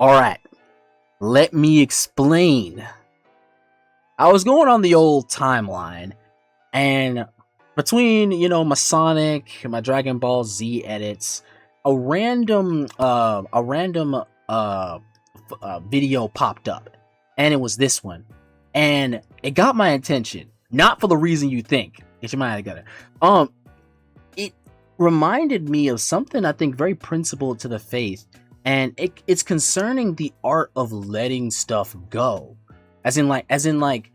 Alright, let me explain. I was going on the old timeline, and between, my Sonic, my Dragon Ball Z edits, a random video popped up, and it was this one, and it got my attention. Not for the reason you think. Get your mind together. It reminded me of something I think very principled to the faith, and it's concerning the art of letting stuff go. As in like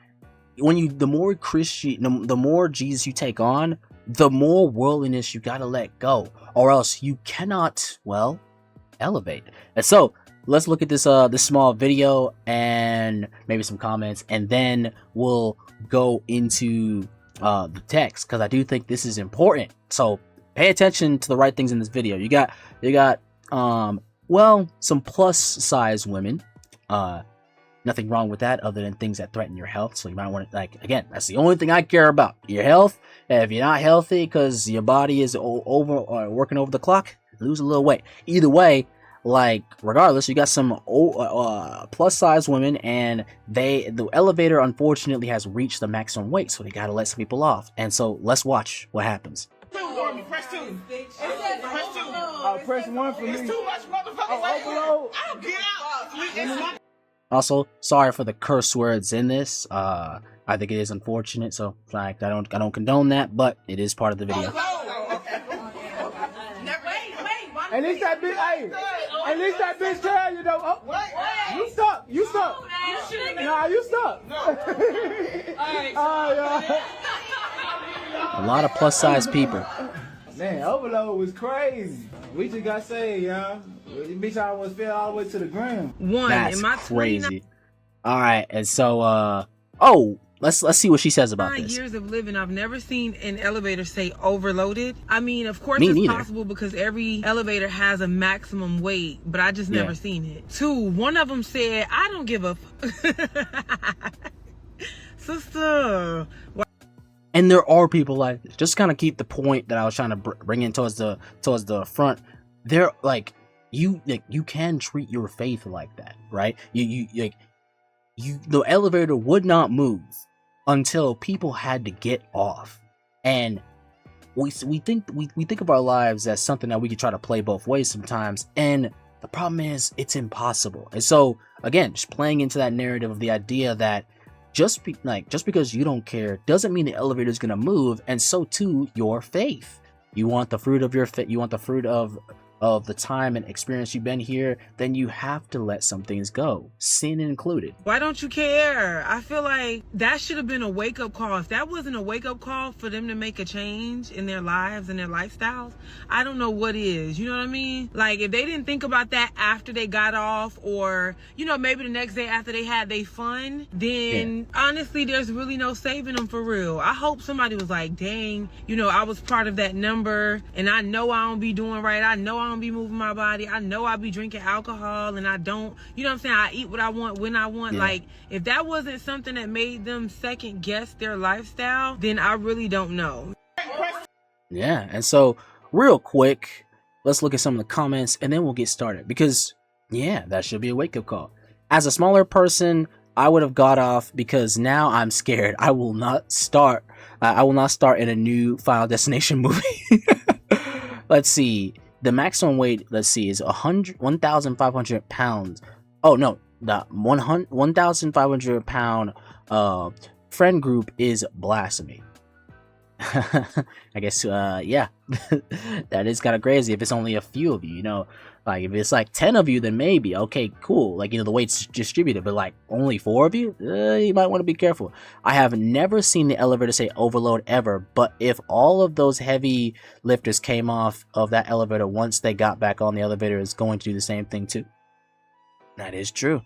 when the more Christian, the more Jesus you take on, the more worldliness you gotta let go, or else you cannot, well, elevate. And so let's look at this small video and maybe some comments, and then we'll go into the text, because I do think this is important. So pay attention to the right things in this video. You got well, some plus size women. Nothing wrong with that other than things that threaten your health. So you might want to, again, that's the only thing I care about, your health. If you're not healthy because your body is over or working over the clock, lose a little weight. Either way, regardless, you got some plus size women, and the elevator unfortunately has reached the maximum weight, so they gotta let some people off. And so let's watch what happens. Press 2. Press 2. Press 1 for me. It's too much motherfuckers. Overload. I'll get out. Also, sorry for the curse words in this. I think it is unfortunate, so I don't condone that, but it is part of the video. At least that bitch, at least that bitch tell you though. Oh, you stuck. Nah, you stuck. A lot of plus size people. Man, overload was crazy. We just got saved, y'all. This bitch almost fell all the way to the ground. That's crazy. All right, and so let's see what she says about this. Years of living, I've never seen an elevator say overloaded. I mean, of course Me neither. possible because every elevator has a maximum weight, but I just never seen it. 2, one of them said, "I don't give a sister." And there are people like this. Just kind of keep the point that I was trying to bring in towards the front. They're you can treat your faith like that, right? The elevator would not move until people had to get off, and we think of our lives as something that we can try to play both ways sometimes, and the problem is it's impossible. And so again, just playing into that narrative of the idea that just because you don't care doesn't mean the elevator is going to move, and so too your faith. You want the fruit of your faith, you want the fruit of the time and experience you've been here, then you have to let some things go, sin included. Why don't you care? I feel like that should have been a wake-up call. If that wasn't a wake-up call for them to make a change in their lives and their lifestyles, I don't know what is. You know what I mean? Like, if they didn't think about that after they got off, or maybe the next day after they had their fun, then honestly there's really no saving them for real. I hope somebody was like, dang, I was part of that number, and I know I don't be doing right. I know I don't be moving my body. I know I be drinking alcohol, and I don't, I eat what I want when I want. Like, if that wasn't something that made them second guess their lifestyle, then I really don't know. Yeah, and so real quick, let's look at some of the comments and then we'll get started, because that should be a wake-up call. As a smaller person, I would have got off because now I'm scared. I will not start in a new Final Destination movie. Let's see. The maximum weight, is 1,500 pounds. Oh no, the 1,500 pound friend group is blasphemy. I guess that is kind of crazy if it's only a few of you. Like, if it's like 10 of you, then maybe okay, cool, the weight's distributed. But like only 4 of you, you might want to be careful. I have never seen the elevator say overload ever, but if all of those heavy lifters came off of that elevator once they got back on, the elevator is going to do the same thing too. That is true.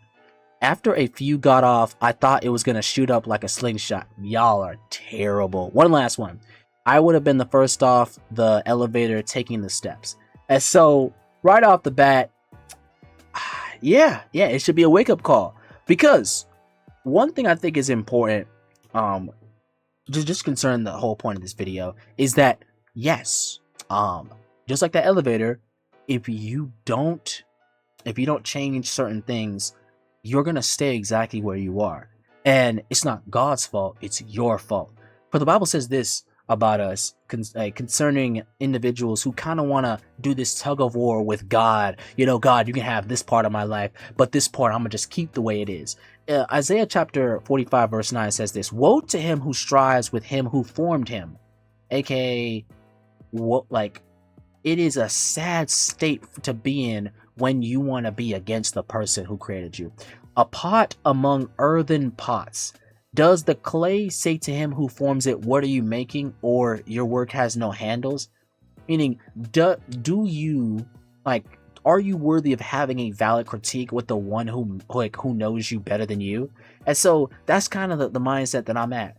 After a few got off, I thought it was gonna shoot up like a slingshot. Y'all are terrible. One last one. I would have been the first off the elevator taking the steps. And so right off the bat, it should be a wake-up call. Because one thing I think is important, just concern the whole point of this video, is that yes, just like that elevator, if you don't if you don't change certain things, you're going to stay exactly where you are. And it's not God's fault, it's your fault. For the Bible says this about us concerning individuals who kind of want to do this tug of war with God. God, you can have this part of my life, but this part I'm going to just keep the way it is. Isaiah chapter 45 verse 9 says this: woe to him who strives with him who formed him. AKA, it is a sad state to be in when you want to be against the person who created you. A pot among earthen pots. Does the clay say to him who forms it, what are you making? Or your work has no handles? Meaning, do you, are you worthy of having a valid critique with the one who knows you better than you? And so that's kind of the mindset that I'm at.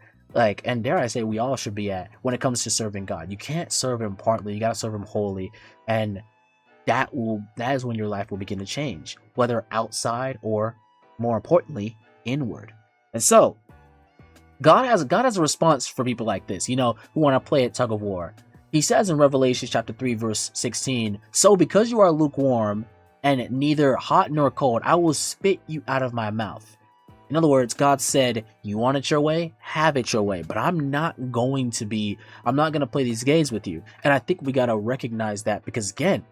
And dare I say, we all should be at when it comes to serving God. You can't serve him partly, you got to serve him wholly. And that is when your life will begin to change, whether outside or, more importantly, inward. And so God has a response for people like this, who want to play at tug of war. He says in Revelation chapter 3 verse 16, so because you are lukewarm and neither hot nor cold, I will spit you out of my mouth. In other words, God said, you want it your way, have it your way, but I'm not going to play these games with you. And I think we got to recognize that, because again,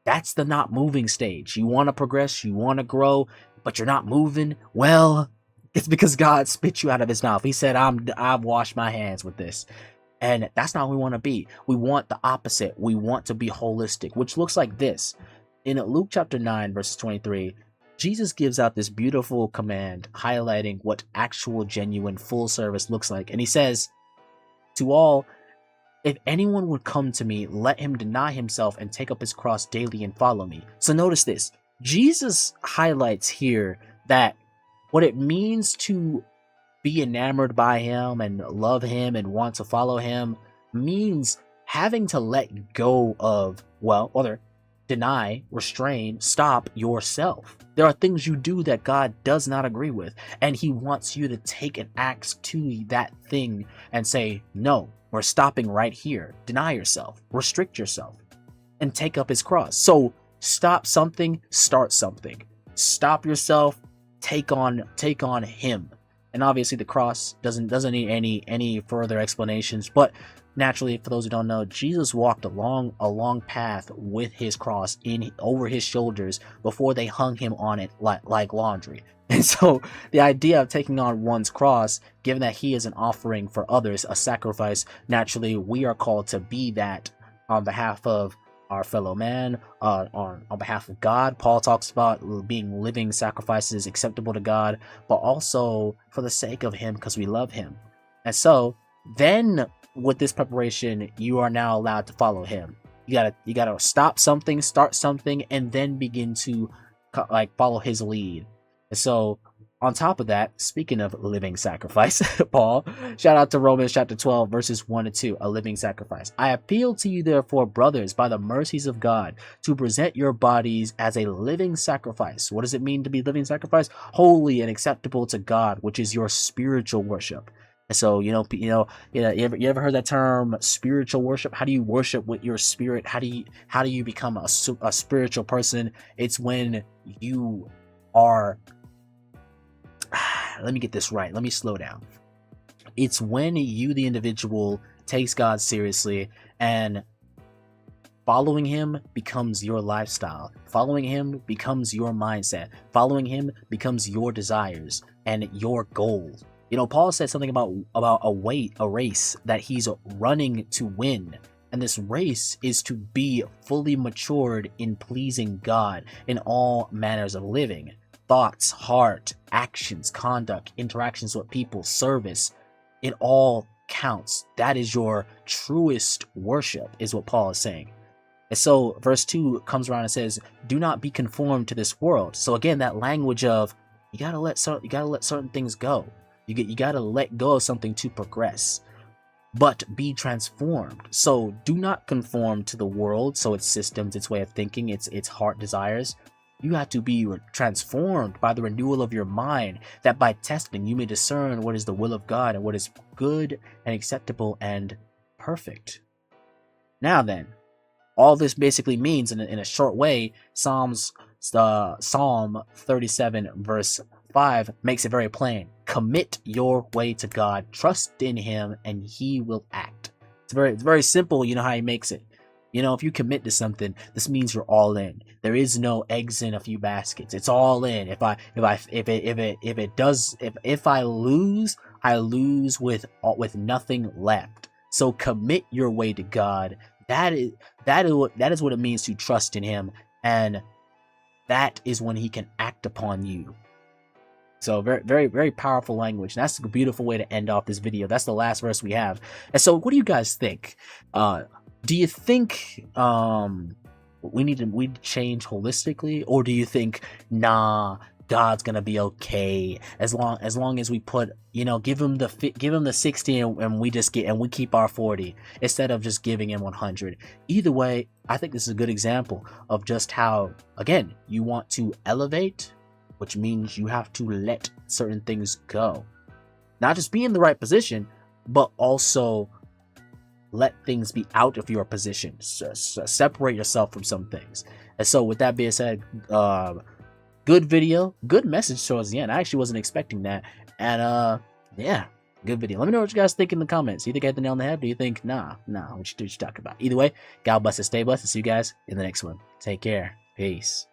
that's the not moving stage. You want to progress, you want to grow, but you're not moving. Well, it's because God spit you out of his mouth. He said, I've washed my hands with this. And that's not what we want to be. We want the opposite. We want to be holistic, which looks like this. In Luke chapter 9, verses 23, Jesus gives out this beautiful command highlighting what actual, genuine, full service looks like. And he says to all, if anyone would come to me, let him deny himself and take up his cross daily and follow me. So notice this. Jesus highlights here that what it means to be enamored by him and love him and want to follow him means having to let go of, deny, restrain, stop yourself. There are things you do that God does not agree with, and he wants you to take an axe to that thing and say, no, we're stopping right here. Deny yourself, restrict yourself, and take up his cross. So stop something, start something. Stop yourself, take on him. And obviously the cross doesn't need any further explanations, but naturally, for those who don't know, Jesus walked a long path with his cross over his shoulders before they hung him on it like laundry. And so the idea of taking on one's cross, given that he is an offering for others, a sacrifice, naturally we are called to be that on behalf of our fellow man, on behalf of God. Paul talks about being living sacrifices acceptable to God, but also for the sake of him, because we love him. And so then with this preparation, you are now allowed to follow him. You gotta stop something, start something, and then begin to follow his lead. And so on top of that, speaking of living sacrifice, Paul, shout out to Romans chapter 12, verses 1-2, a living sacrifice. I appeal to you, therefore, brothers, by the mercies of God, to present your bodies as a living sacrifice. What does it mean to be living sacrifice? Holy and acceptable to God, which is your spiritual worship. And so, you ever heard that term, spiritual worship? How do you worship with your spirit? How do you become a spiritual person? It's when you are, let me get this right. Let me slow down. It's when you, the individual, takes God seriously, and following him becomes your lifestyle. Following him becomes your mindset. Following him becomes your desires and your goals. Paul said something about a race that he's running to win. And this race is to be fully matured in pleasing God in all manners of living. Thoughts, heart, actions, conduct, interactions with people, service. It all counts. That is your truest worship, is what Paul is saying. And so verse 2 comes around and says, do not be conformed to this world. So again, that language of you gotta let certain things go. You gotta let go of something to progress, but be transformed. So do not conform to the world, so its systems, its way of thinking, its heart desires. You have to be transformed by the renewal of your mind, that by testing you may discern what is the will of God and what is good and acceptable and perfect. Now then, all this basically means, in a short way, Psalms Psalm 37 verse 5 makes it very plain. Commit your way to God, trust in him, and he will act. It's very simple. You know how he makes it. You know, if you commit to something, this means you're all in. There is no eggs in a few baskets. It's all in. If I lose, I lose with nothing left. So commit your way to God. That is what it means to trust in him, and that is when he can act upon you. So very powerful language. And that's a beautiful way to end off this video. That's the last verse we have. And so what do you guys think? Do you think we need to change holistically, or do you think nah, God's gonna be okay as long as we put, you know, give him the 60 and we keep our 40 instead of just giving him 100? Either way, I think this is a good example of just how, again, you want to elevate, which means you have to let certain things go. Not just be in the right position, but also let things be out of your position. Separate yourself from some things. And so with that being said, good video, good message towards the end. I actually wasn't expecting that. And yeah, good video. Let me know what you guys think in the comments. You think I hit the nail on the head? Do you think nah, what you talking about? Either way, God bless and stay blessed, and see you guys in the next one. Take care. Peace.